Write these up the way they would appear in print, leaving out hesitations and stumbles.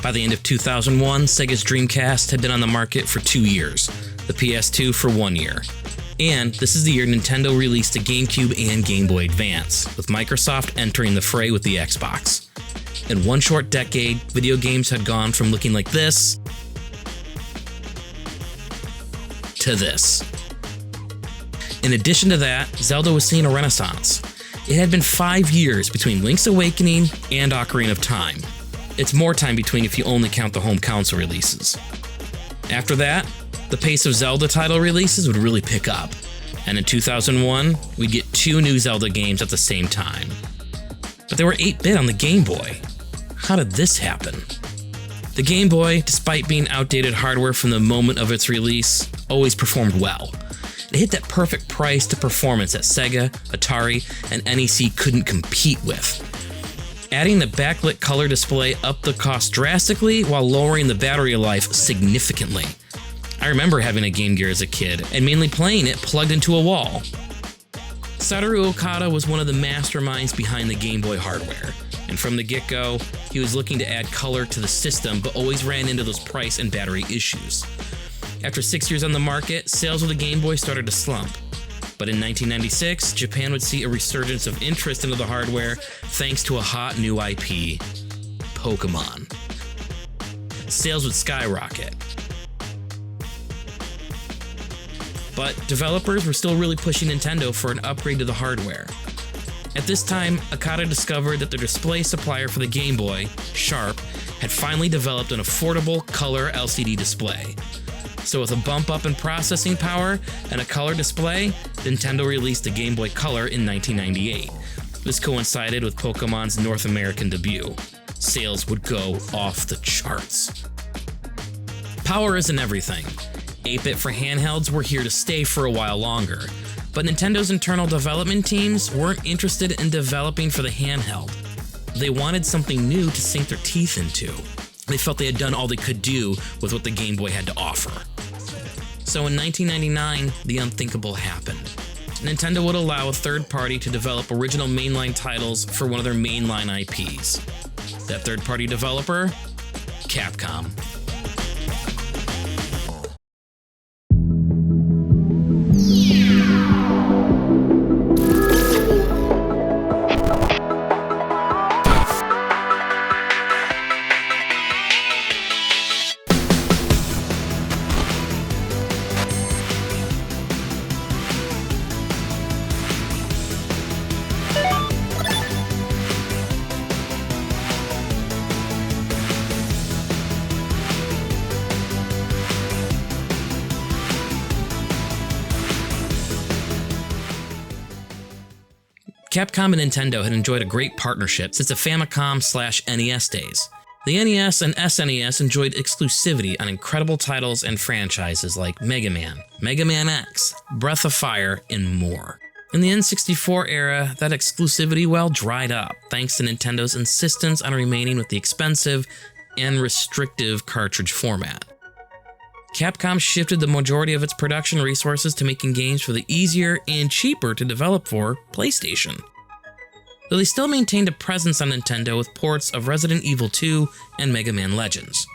By the end of 2001, Sega's Dreamcast had been on the market for 2 years, the PS2 for 1 year. And this is the year Nintendo released the GameCube and Game Boy Advance, with Microsoft entering the fray with the Xbox. In one short decade, video games had gone from looking like this to this. In addition to that, Zelda was seeing a renaissance. It had been 5 years between Link's Awakening and Ocarina of Time. It's more time between if you only count the home console releases. After that, the pace of Zelda title releases would really pick up, and in 2001, we'd get 2 new Zelda games at the same time. But they were 8-bit on the Game Boy. How did this happen? The Game Boy, despite being outdated hardware from the moment of its release, always performed well. It hit that perfect price to performance that Sega, Atari, and NEC couldn't compete with. Adding the backlit color display upped the cost drastically while lowering the battery life significantly. I remember having a Game Gear as a kid, and mainly playing it plugged into a wall. Satoru Okada was one of the masterminds behind the Game Boy hardware, and from the get-go, he was looking to add color to the system but always ran into those price and battery issues. After 6 years on the market, sales of the Game Boy started to slump. But in 1996, Japan would see a resurgence of interest into the hardware thanks to a hot new IP, Pokemon. Sales would skyrocket. But developers were still really pushing Nintendo for an upgrade to the hardware. At this time, Okada discovered that the display supplier for the Game Boy, Sharp, had finally developed an affordable color LCD display. So with a bump up in processing power and a color display, Nintendo released the Game Boy Color in 1998. This coincided with Pokemon's North American debut. Sales would go off the charts. Power isn't everything. 8-bit for handhelds were here to stay for a while longer, but Nintendo's internal development teams weren't interested in developing for the handheld. They wanted something new to sink their teeth into. They felt they had done all they could do with what the Game Boy had to offer. So in 1999, the unthinkable happened. Nintendo would allow a third party to develop original mainline titles for one of their mainline IPs. That third party developer? Capcom. Capcom and Nintendo had enjoyed a great partnership since the Famicom/NES days. The NES and SNES enjoyed exclusivity on incredible titles and franchises like Mega Man, Mega Man X, Breath of Fire, and more. In the N64 era, that exclusivity well dried up thanks to Nintendo's insistence on remaining with the expensive and restrictive cartridge format. Capcom shifted the majority of its production resources to making games for the easier and cheaper to develop for PlayStation. Though they still maintained a presence on Nintendo with ports of Resident Evil 2 and Mega Man Legends.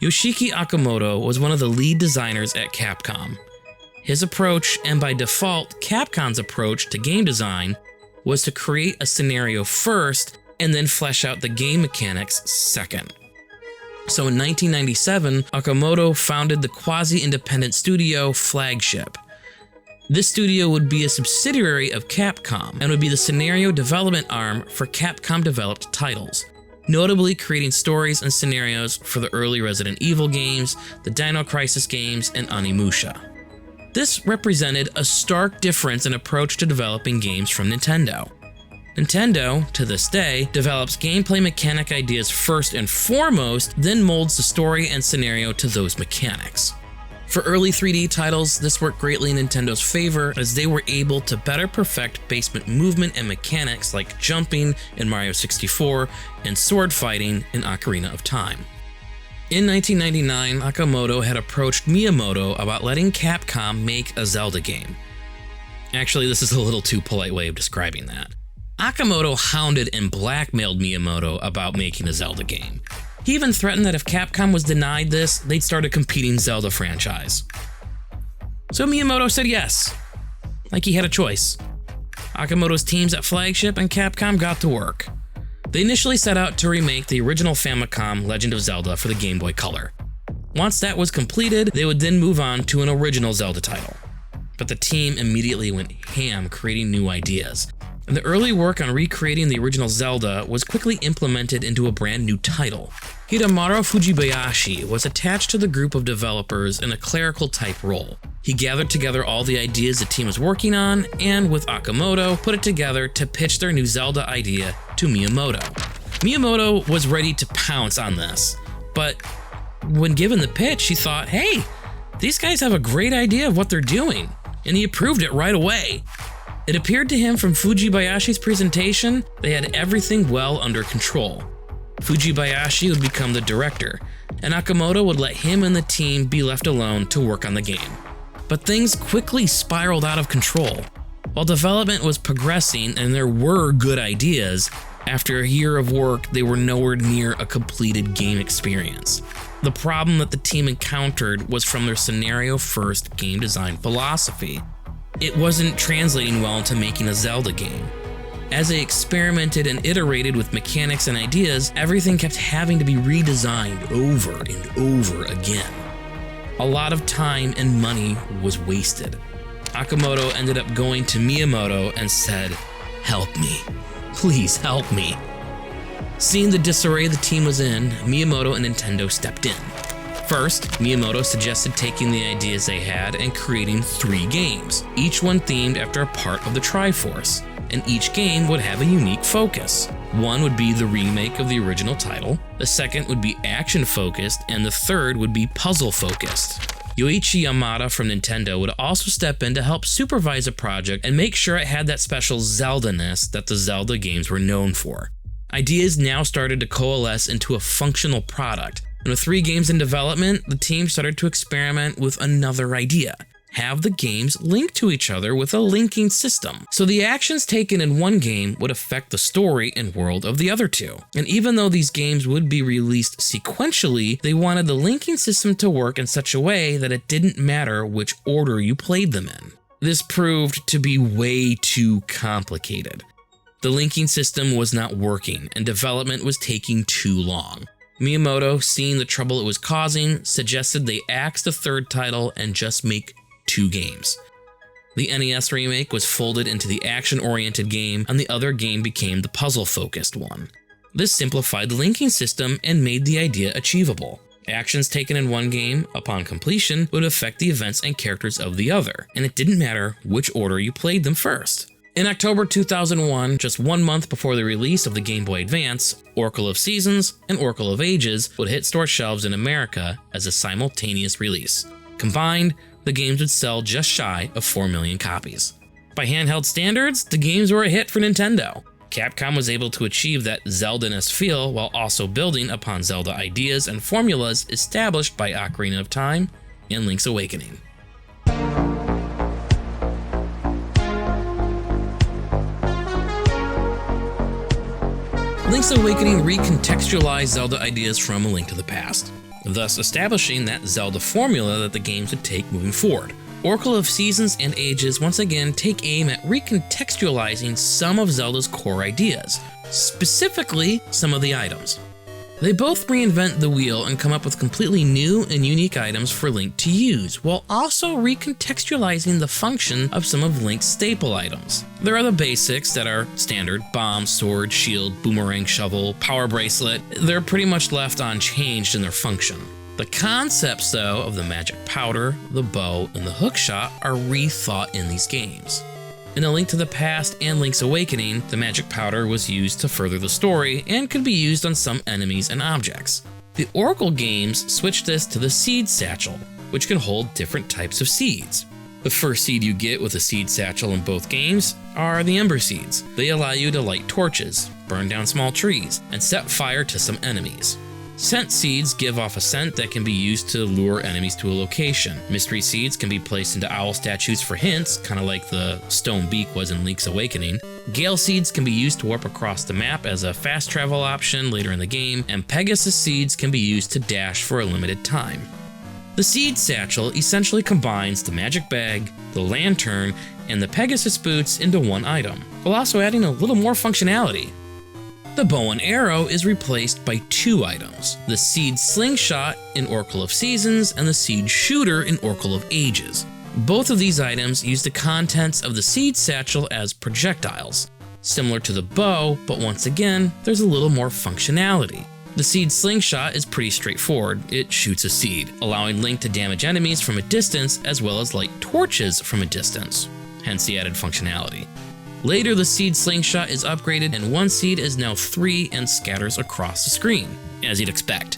Yoshiki Okamoto was one of the lead designers at Capcom. His approach, and by default, Capcom's approach to game design, was to create a scenario first and then flesh out the game mechanics second. So in 1997, Okamoto founded the quasi-independent studio Flagship. This studio would be a subsidiary of Capcom and would be the scenario development arm for Capcom-developed titles, notably creating stories and scenarios for the early Resident Evil games, the Dino Crisis games, and Onimusha. This represented a stark difference in approach to developing games from Nintendo. Nintendo, to this day, develops gameplay mechanic ideas first and foremost, then molds the story and scenario to those mechanics. For early 3D titles, this worked greatly in Nintendo's favor as they were able to better perfect basement movement and mechanics like jumping in Mario 64 and sword fighting in Ocarina of Time. In 1999, Okamoto had approached Miyamoto about letting Capcom make a Zelda game. Actually, this is a little too polite way of describing that. Okamoto hounded and blackmailed Miyamoto about making a Zelda game. He even threatened that if Capcom was denied this, they'd start a competing Zelda franchise. So Miyamoto said yes, like he had a choice. Akamoto's teams at Flagship and Capcom got to work. They initially set out to remake the original Famicom Legend of Zelda for the Game Boy Color. Once that was completed, they would then move on to an original Zelda title. But the team immediately went ham creating new ideas. And the early work on recreating the original Zelda was quickly implemented into a brand new title. Hidemaru Fujibayashi was attached to the group of developers in a clerical type role. He gathered together all the ideas the team was working on, and with Akamoto, put it together to pitch their new Zelda idea to Miyamoto. Miyamoto was ready to pounce on this, but when given the pitch, he thought, hey, these guys have a great idea of what they're doing, and he approved it right away. It appeared to him from Fujibayashi's presentation they had everything well under control. Fujibayashi would become the director, and Akamoto would let him and the team be left alone to work on the game. But things quickly spiraled out of control. While development was progressing and there were good ideas, after a year of work, they were nowhere near a completed game experience. The problem that the team encountered was from their scenario-first game design philosophy. It wasn't translating well into making a Zelda game. As they experimented and iterated with mechanics and ideas, everything kept having to be redesigned over and over again. A lot of time and money was wasted. Akamoto ended up going to Miyamoto and said, "Help me. Please help me." Seeing the disarray the team was in, Miyamoto and Nintendo stepped in. First, Miyamoto suggested taking the ideas they had and creating 3 games, each one themed after a part of the Triforce, and each game would have a unique focus. One would be the remake of the original title, the second would be action-focused, and the third would be puzzle-focused. Yoichi Yamada from Nintendo would also step in to help supervise a project and make sure it had that special Zelda-ness that the Zelda games were known for. Ideas now started to coalesce into a functional product, and with 3 games in development, the team started to experiment with another idea. Have the games link to each other with a linking system, so the actions taken in one game would affect the story and world of the other 2. And even though these games would be released sequentially, they wanted the linking system to work in such a way that it didn't matter which order you played them in. This proved to be way too complicated. The linking system was not working, and development was taking too long. Miyamoto, seeing the trouble it was causing, suggested they axe the third title and just make 2 games. The NES remake was folded into the action-oriented game, and the other game became the puzzle-focused one. This simplified the linking system and made the idea achievable. Actions taken in one game, upon completion, would affect the events and characters of the other, and it didn't matter which order you played them first. In October 2001, just 1 month before the release of the Game Boy Advance, Oracle of Seasons and Oracle of Ages would hit store shelves in America as a simultaneous release. Combined, the games would sell just shy of 4 million copies. By handheld standards, the games were a hit for Nintendo. Capcom was able to achieve that Zelda-ness feel while also building upon Zelda ideas and formulas established by Ocarina of Time and Link's Awakening. Link's Awakening recontextualized Zelda ideas from A Link to the Past, thus establishing that Zelda formula that the games would take moving forward. Oracle of Seasons and Ages once again take aim at recontextualizing some of Zelda's core ideas, specifically some of the items. They both reinvent the wheel and come up with completely new and unique items for Link to use, while also recontextualizing the function of some of Link's staple items. There are the basics that are standard: bomb, sword, shield, boomerang, shovel, power bracelet. They're pretty much left unchanged in their function. The concepts, though, of the magic powder, the bow, and the hookshot are rethought in these games. In A Link to the Past and Link's Awakening, the magic powder was used to further the story and could be used on some enemies and objects. The Oracle games switched this to the Seed Satchel, which can hold different types of seeds. The first seed you get with a Seed Satchel in both games are the Ember Seeds. They allow you to light torches, burn down small trees, and set fire to some enemies. Scent Seeds give off a scent that can be used to lure enemies to a location. Mystery Seeds can be placed into owl statues for hints, kind of like the stone beak was in Link's Awakening. Gale Seeds can be used to warp across the map as a fast travel option later in the game, and Pegasus Seeds can be used to dash for a limited time. The Seed Satchel essentially combines the Magic Bag, the Lantern, and the Pegasus Boots into one item, while also adding a little more functionality. The Bow and Arrow is replaced by two items, the Seed Slingshot in Oracle of Seasons and the Seed Shooter in Oracle of Ages. Both of these items use the contents of the Seed Satchel as projectiles, similar to the bow, but once again, there's a little more functionality. The Seed Slingshot is pretty straightforward. It shoots a seed, allowing Link to damage enemies from a distance as well as light torches from a distance, hence the added functionality. Later, the Seed Slingshot is upgraded and one seed is now 3 and scatters across the screen, as you'd expect.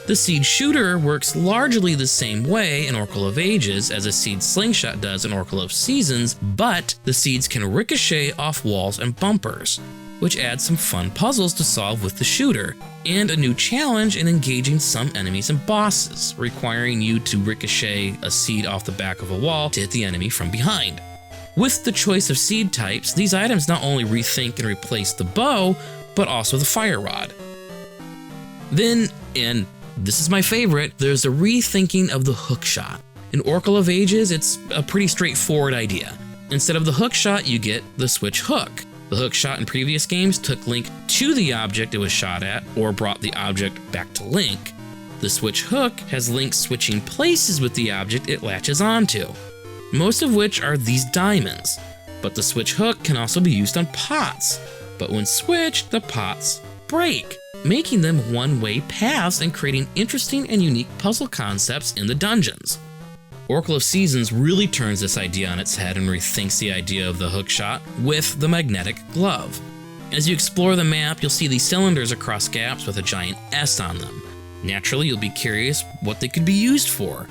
The Seed Shooter works largely the same way in Oracle of Ages as a Seed Slingshot does in Oracle of Seasons, but the seeds can ricochet off walls and bumpers, which adds some fun puzzles to solve with the shooter, and a new challenge in engaging some enemies and bosses, requiring you to ricochet a seed off the back of a wall to hit the enemy from behind. With the choice of seed types, these items not only rethink and replace the bow, but also the fire rod. Then, and this is my favorite, there's a rethinking of the hookshot. In Oracle of Ages, it's a pretty straightforward idea. Instead of the hookshot, you get the switch hook. The hookshot in previous games took Link to the object it was shot at, or brought the object back to Link. The switch hook has Link switching places with the object it latches onto, most of which are these diamonds. But the switch hook can also be used on pots, but when switched, the pots break, making them one-way paths and creating interesting and unique puzzle concepts in the dungeons. Oracle of Seasons really turns this idea on its head and rethinks the idea of the hookshot with the magnetic glove. As you explore the map, you'll see these cylinders across gaps with a giant S on them. Naturally, you'll be curious what they could be used for.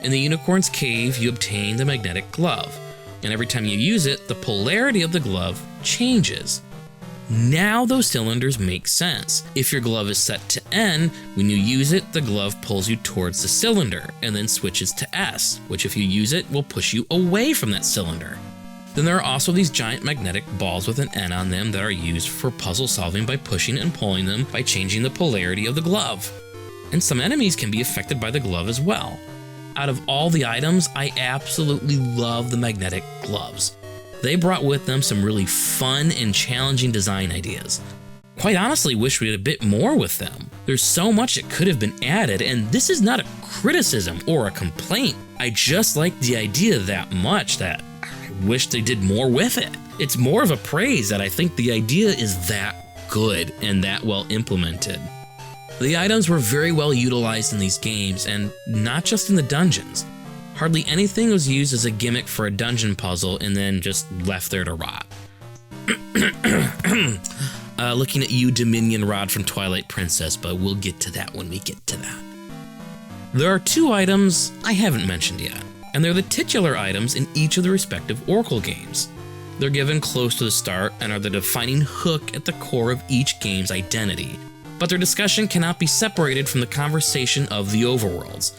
In the Unicorn's Cave, you obtain the magnetic glove, and every time you use it, the polarity of the glove changes. Now those cylinders make sense. If your glove is set to N, when you use it, the glove pulls you towards the cylinder, and then switches to S, which if you use it, will push you away from that cylinder. Then there are also these giant magnetic balls with an N on them that are used for puzzle solving by pushing and pulling them by changing the polarity of the glove. And some enemies can be affected by the glove as well. Out of all the items, I absolutely love the magnetic gloves. They brought with them some really fun and challenging design ideas. Quite honestly, wish we had a bit more with them. There's so much that could have been added, and this is not a criticism or a complaint. I just like the idea that much that I wish they did more with it. It's more of a praise that I think the idea is that good and that well implemented. The items were very well utilized in these games, and not just in the dungeons. Hardly anything was used as a gimmick for a dungeon puzzle and then just left there to rot. Looking at you, Dominion Rod from Twilight Princess, but we'll get to that when we get to that. There are two items I haven't mentioned yet, and they're the titular items in each of the respective Oracle games. They're given close to the start and are the defining hook at the core of each game's identity, but their discussion cannot be separated from the conversation of the overworlds.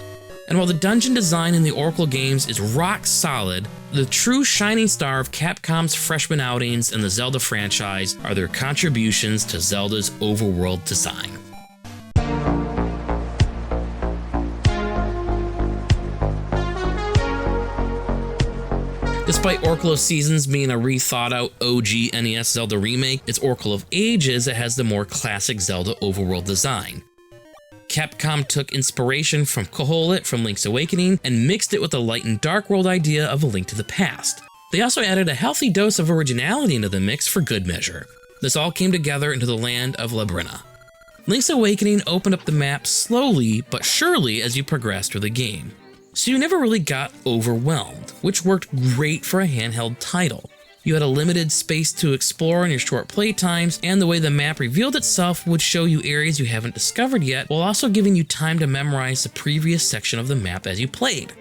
And while the dungeon design in the Oracle games is rock solid, the true shining star of Capcom's freshman outings in the Zelda franchise are their contributions to Zelda's overworld design. Despite Oracle of Seasons being a rethought-out OG NES Zelda remake, it's Oracle of Ages that has the more classic Zelda overworld design. Capcom took inspiration from Koholint from Link's Awakening and mixed it with the light and dark world idea of A Link to the Past. They also added a healthy dose of originality into the mix for good measure. This all came together into the land of Labrynna. Link's Awakening opened up the map slowly but surely as you progressed through the game, so you never really got overwhelmed, which worked great for a handheld title. You had a limited space to explore in your short playtimes, and the way the map revealed itself would show you areas you haven't discovered yet, while also giving you time to memorize the previous section of the map as you played.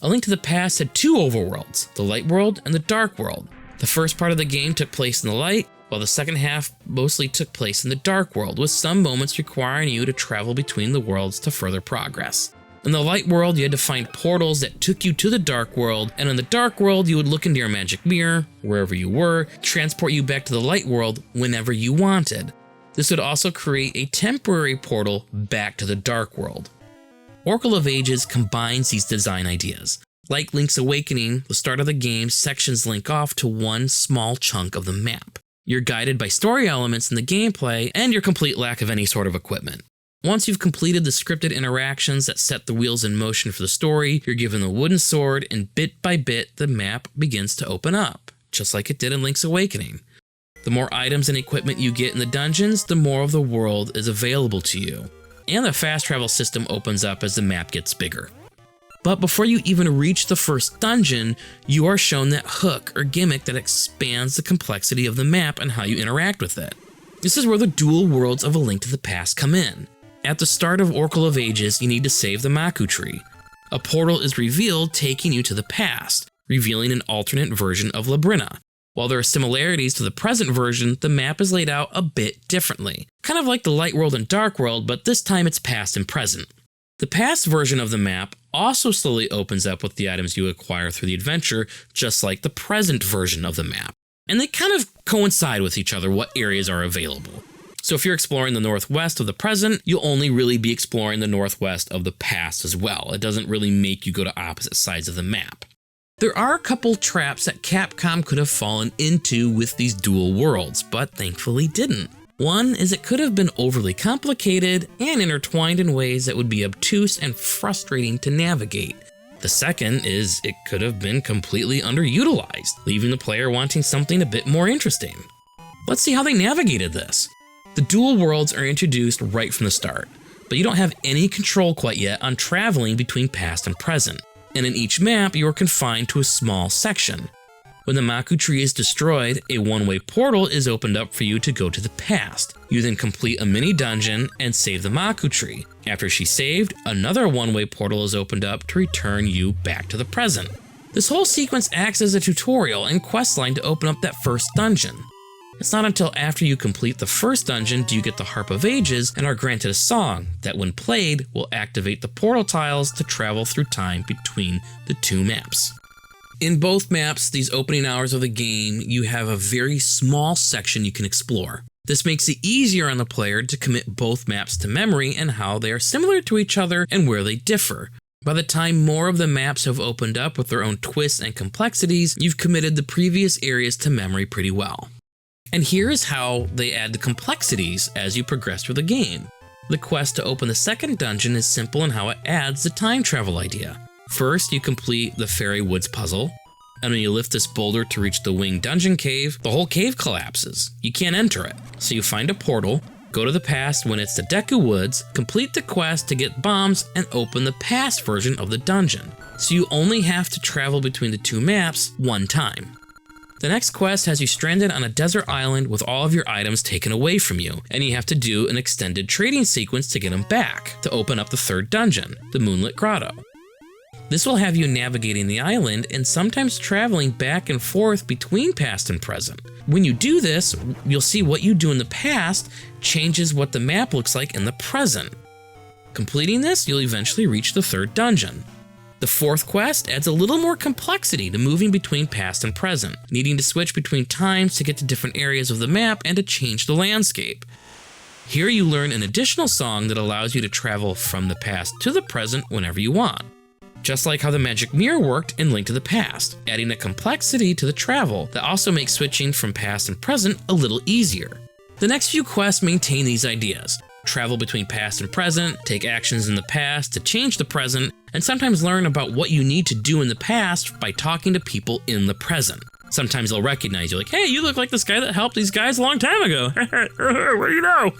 A Link to the Past had two overworlds, the Light World and the Dark World. The first part of the game took place in the Light, while the second half mostly took place in the Dark World, with some moments requiring you to travel between the worlds to further progress. In the light world, you had to find portals that took you to the dark world, and in the dark world, you would look into your magic mirror, wherever you were, transport you back to the light world whenever you wanted. This would also create a temporary portal back to the dark world. Oracle of Ages combines these design ideas. Like Link's Awakening, the start of the game, sections link off to one small chunk of the map. You're guided by story elements in the gameplay and your complete lack of any sort of equipment. Once you've completed the scripted interactions that set the wheels in motion for the story, you're given the wooden sword, and bit by bit, the map begins to open up, just like it did in Link's Awakening. The more items and equipment you get in the dungeons, the more of the world is available to you. And the fast travel system opens up as the map gets bigger. But before you even reach the first dungeon, you are shown that hook or gimmick that expands the complexity of the map and how you interact with it. This is where the dual worlds of A Link to the Past come in. At the start of Oracle of Ages, you need to save the Maku tree. A portal is revealed taking you to the past, revealing an alternate version of Labrynna. While there are similarities to the present version, the map is laid out a bit differently. Kind of like the light world and dark world, but this time it's past and present. The past version of the map also slowly opens up with the items you acquire through the adventure, just like the present version of the map. And they kind of coincide with each other what areas are available. So if you're exploring the northwest of the present, you'll only really be exploring the northwest of the past as well. It doesn't really make you go to opposite sides of the map. There are a couple traps that Capcom could have fallen into with these dual worlds, but thankfully didn't. One is it could have been overly complicated and intertwined in ways that would be obtuse and frustrating to navigate. The second is it could have been completely underutilized, leaving the player wanting something a bit more interesting. Let's see how they navigated this. The dual worlds are introduced right from the start, but you don't have any control quite yet on traveling between past and present. And in each map, you are confined to a small section. When the Maku tree is destroyed, a one-way portal is opened up for you to go to the past. You then complete a mini dungeon and save the Maku tree. After she's saved, another one-way portal is opened up to return you back to the present. This whole sequence acts as a tutorial and questline to open up that first dungeon. It's not until after you complete the first dungeon do you get the Harp of Ages and are granted a song that, when played, will activate the portal tiles to travel through time between the two maps. In both maps, these opening hours of the game, you have a very small section you can explore. This makes it easier on the player to commit both maps to memory and how they are similar to each other and where they differ. By the time more of the maps have opened up with their own twists and complexities, you've committed the previous areas to memory pretty well. And here's how they add the complexities as you progress through the game. The quest to open the second dungeon is simple in how it adds the time travel idea. First, you complete the Fairy Woods puzzle, and when you lift this boulder to reach the Winged Dungeon Cave, the whole cave collapses. You can't enter it. So you find a portal, go to the past when it's the Deku Woods, complete the quest to get bombs, and open the past version of the dungeon. So you only have to travel between the two maps one time. The next quest has you stranded on a desert island with all of your items taken away from you, and you have to do an extended trading sequence to get them back, to open up the third dungeon, the Moonlit Grotto. This will have you navigating the island and sometimes traveling back and forth between past and present. When you do this, you'll see what you do in the past changes what the map looks like in the present. Completing this, you'll eventually reach the third dungeon. The fourth quest adds a little more complexity to moving between past and present, needing to switch between times to get to different areas of the map and to change the landscape. Here you learn an additional song that allows you to travel from the past to the present whenever you want. Just like how the magic mirror worked in Link to the Past, adding a complexity to the travel that also makes switching from past and present a little easier. The next few quests maintain these ideas. Travel between past and present, take actions in the past to change the present, and sometimes learn about what you need to do in the past by talking to people in the present. Sometimes they'll recognize you, like, hey, you look like this guy that helped these guys a long time ago. What do you know?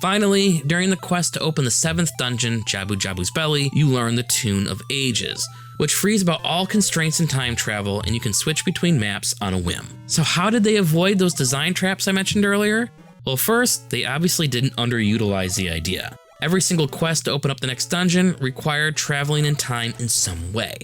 Finally, during the quest to open the 7th dungeon, Jabu Jabu's Belly, you learn the Tune of Ages, which frees about all constraints in time travel, and you can switch between maps on a whim. So how did they avoid those design traps I mentioned earlier? Well, first, they obviously didn't underutilize the idea. Every single quest to open up the next dungeon required traveling in time in some way.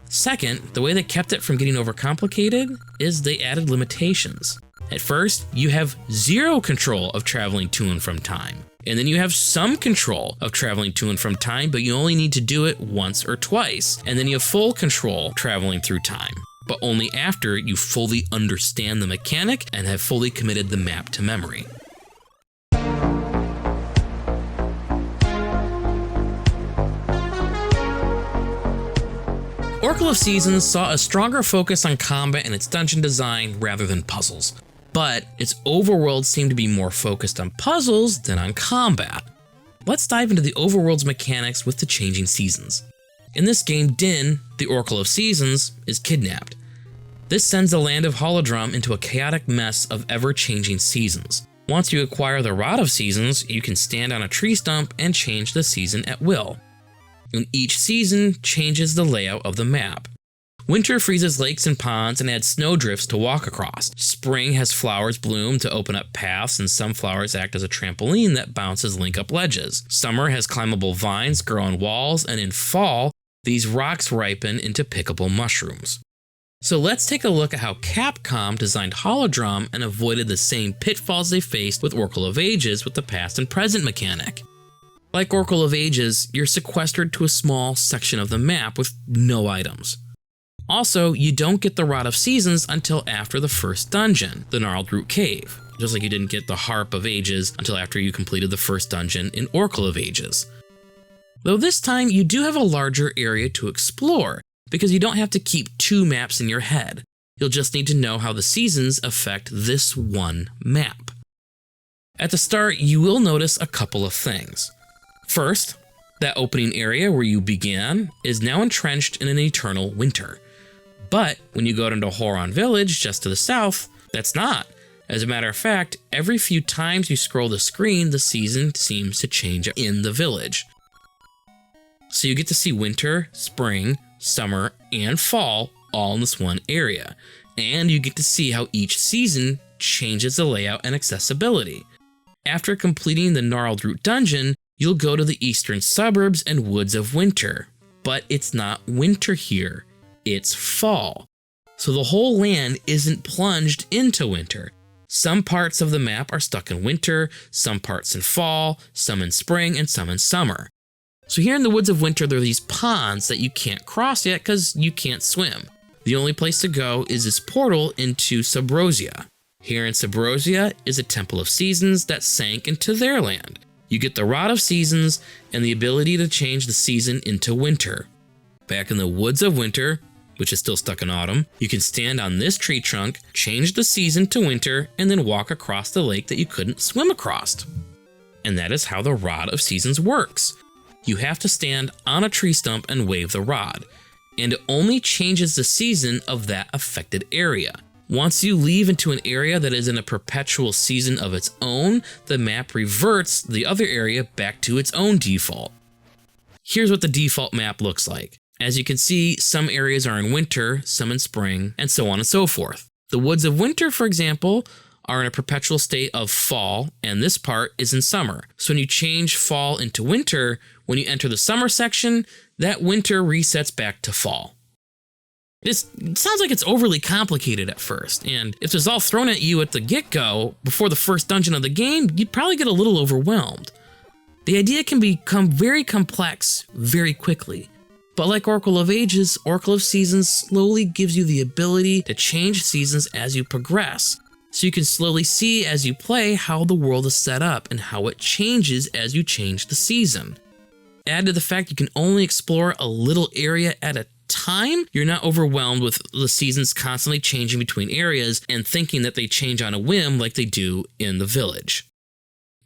Second, the way they kept it from getting overcomplicated is they added limitations. At first, you have zero control of traveling to and from time. And then you have some control of traveling to and from time, but you only need to do it once or twice. And then you have full control traveling through time, but only after you fully understand the mechanic and have fully committed the map to memory. Oracle of Seasons saw a stronger focus on combat and its dungeon design rather than puzzles, but its overworld seemed to be more focused on puzzles than on combat. Let's dive into the overworld's mechanics with the changing seasons. In this game, Din, the Oracle of Seasons, is kidnapped. This sends the land of Holodrum into a chaotic mess of ever-changing seasons. Once you acquire the Rod of Seasons, you can stand on a tree stump and change the season at will. And each season changes the layout of the map. Winter freezes lakes and ponds and adds snowdrifts to walk across. Spring has flowers bloom to open up paths, and some flowers act as a trampoline that bounces Link up ledges. Summer has climbable vines grow on walls, and in fall, these rocks ripen into pickable mushrooms. So let's take a look at how Capcom designed Holodrum and avoided the same pitfalls they faced with Oracle of Ages with the past and present mechanic. Like Oracle of Ages, you're sequestered to a small section of the map with no items. Also, you don't get the Rod of Seasons until after the first dungeon, the Gnarled Root Cave, just like you didn't get the Harp of Ages until after you completed the first dungeon in Oracle of Ages. Though this time you do have a larger area to explore, because you don't have to keep two maps in your head. You'll just need to know how the seasons affect this one map. At the start, you will notice a couple of things. First, that opening area where you began is now entrenched in an eternal winter. But when you go into Horon Village, just to the south, that's not. As a matter of fact, every few times you scroll the screen, the season seems to change in the village. So you get to see winter, spring, summer, and fall all in this one area. And you get to see how each season changes the layout and accessibility. After completing the Gnarled Root Dungeon, you'll go to the eastern suburbs and woods of winter. But it's not winter here, it's fall. So the whole land isn't plunged into winter. Some parts of the map are stuck in winter, some parts in fall, some in spring, and some in summer. So here in the woods of winter, there are these ponds that you can't cross yet because you can't swim. The only place to go is this portal into Subrosia. Here in Subrosia is a Temple of Seasons that sank into their land. You get the Rod of Seasons and the ability to change the season into winter. Back in the woods of winter, which is still stuck in autumn, you can stand on this tree trunk, change the season to winter, and then walk across the lake that you couldn't swim across. And that is how the Rod of Seasons works. You have to stand on a tree stump and wave the rod, and it only changes the season of that affected area. Once you leave into an area that is in a perpetual season of its own, the map reverts the other area back to its own default. Here's what the default map looks like. As you can see, some areas are in winter, some in spring, and so on and so forth. The woods of winter, for example, are in a perpetual state of fall, and this part is in summer. So when you change fall into winter, when you enter the summer section, that winter resets back to fall. This sounds like it's overly complicated at first, and if this was all thrown at you at the get-go, before the first dungeon of the game, you'd probably get a little overwhelmed. The idea can become very complex very quickly, but like Oracle of Ages, Oracle of Seasons slowly gives you the ability to change seasons as you progress, so you can slowly see as you play how the world is set up and how it changes as you change the season. Add to the fact you can only explore a little area at a time, you're not overwhelmed with the seasons constantly changing between areas and thinking that they change on a whim like they do in the village.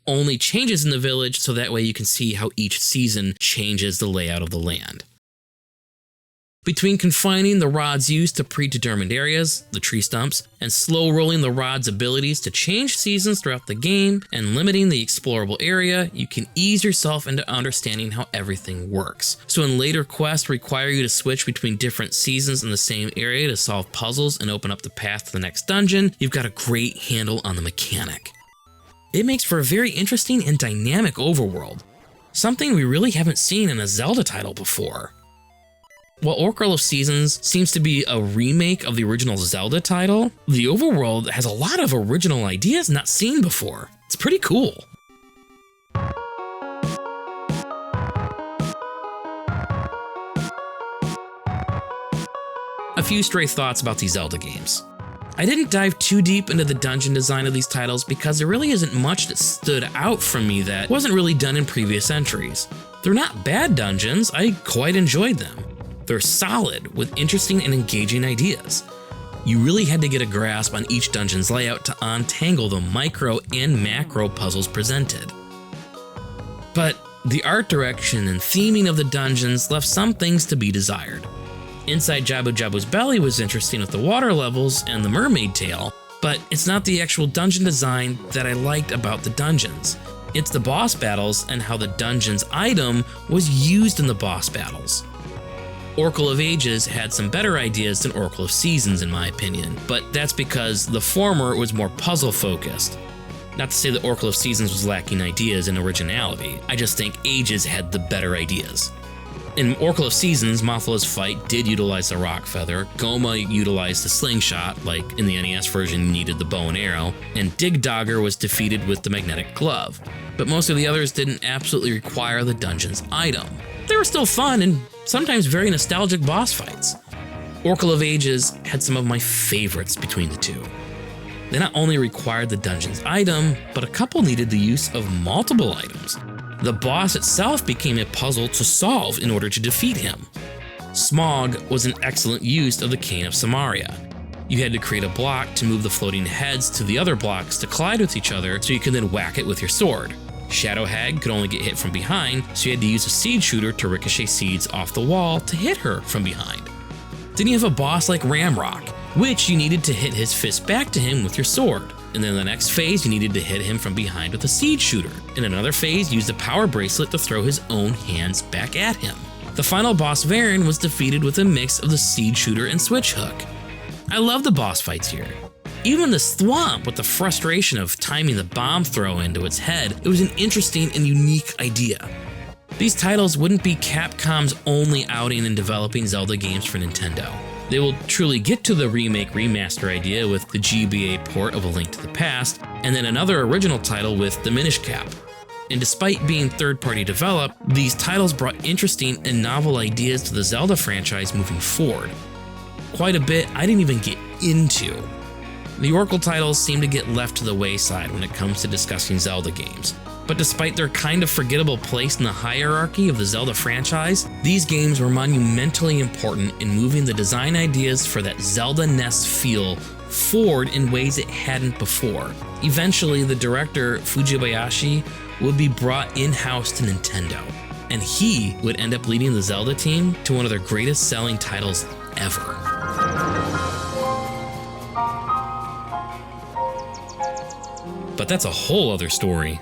Only changes in the village so that way you can see how each season changes the layout of the land. Between confining the rod's use to predetermined areas, the tree stumps, and slow rolling the rod's abilities to change seasons throughout the game and limiting the explorable area, you can ease yourself into understanding how everything works. So when later quests require you to switch between different seasons in the same area to solve puzzles and open up the path to the next dungeon, you've got a great handle on the mechanic. It makes for a very interesting and dynamic overworld, something we really haven't seen in a Zelda title before. While Oracle of Seasons seems to be a remake of the original Zelda title, the overworld has a lot of original ideas not seen before. It's pretty cool. A few stray thoughts about these Zelda games. I didn't dive too deep into the dungeon design of these titles because there really isn't much that stood out from me that wasn't really done in previous entries. They're not bad dungeons, I quite enjoyed them. They're solid, with interesting and engaging ideas. You really had to get a grasp on each dungeon's layout to untangle the micro and macro puzzles presented. But the art direction and theming of the dungeons left some things to be desired. Inside Jabu Jabu's belly was interesting with the water levels and the mermaid tail, but it's not the actual dungeon design that I liked about the dungeons. It's the boss battles and how the dungeon's item was used in the boss battles. Oracle of Ages had some better ideas than Oracle of Seasons in my opinion, but that's because the former was more puzzle focused. Not to say that Oracle of Seasons was lacking ideas and originality, I just think Ages had the better ideas. In Oracle of Seasons, Mothula's fight did utilize the rock feather, Goma utilized the slingshot, like in the NES version you needed the bow and arrow, and Dig Dogger was defeated with the magnetic glove. But most of the others didn't absolutely require the dungeon's item. They were still fun and sometimes very nostalgic boss fights. Oracle of Ages had some of my favorites between the two. They not only required the dungeon's item, but a couple needed the use of multiple items. The boss itself became a puzzle to solve in order to defeat him. Smog was an excellent use of the Cane of Samaria. You had to create a block to move the floating heads to the other blocks to collide with each other so you could then whack it with your sword. Shadow Hag could only get hit from behind, so you had to use a seed shooter to ricochet seeds off the wall to hit her from behind. Then you have a boss like Ramrock, which you needed to hit his fist back to him with your sword. And then the next phase, you needed to hit him from behind with a seed shooter. In another phase, use the power bracelet to throw his own hands back at him. The final boss, Varen, was defeated with a mix of the seed shooter and switch hook. I love the boss fights here. Even the Thwomp with the frustration of timing the bomb throw into its head, it was an interesting and unique idea. These titles wouldn't be Capcom's only outing in developing Zelda games for Nintendo. They will truly get to the remake remaster idea with the GBA port of A Link to the Past, and then another original title with the Minish Cap. And despite being third-party developed, these titles brought interesting and novel ideas to the Zelda franchise moving forward. Quite a bit I didn't even get into. The Oracle titles seem to get left to the wayside when it comes to discussing Zelda games. But despite their kind of forgettable place in the hierarchy of the Zelda franchise, these games were monumentally important in moving the design ideas for that Zelda NES feel forward in ways it hadn't before. Eventually, the director, Fujibayashi, would be brought in-house to Nintendo, and he would end up leading the Zelda team to one of their greatest selling titles ever. But that's a whole other story.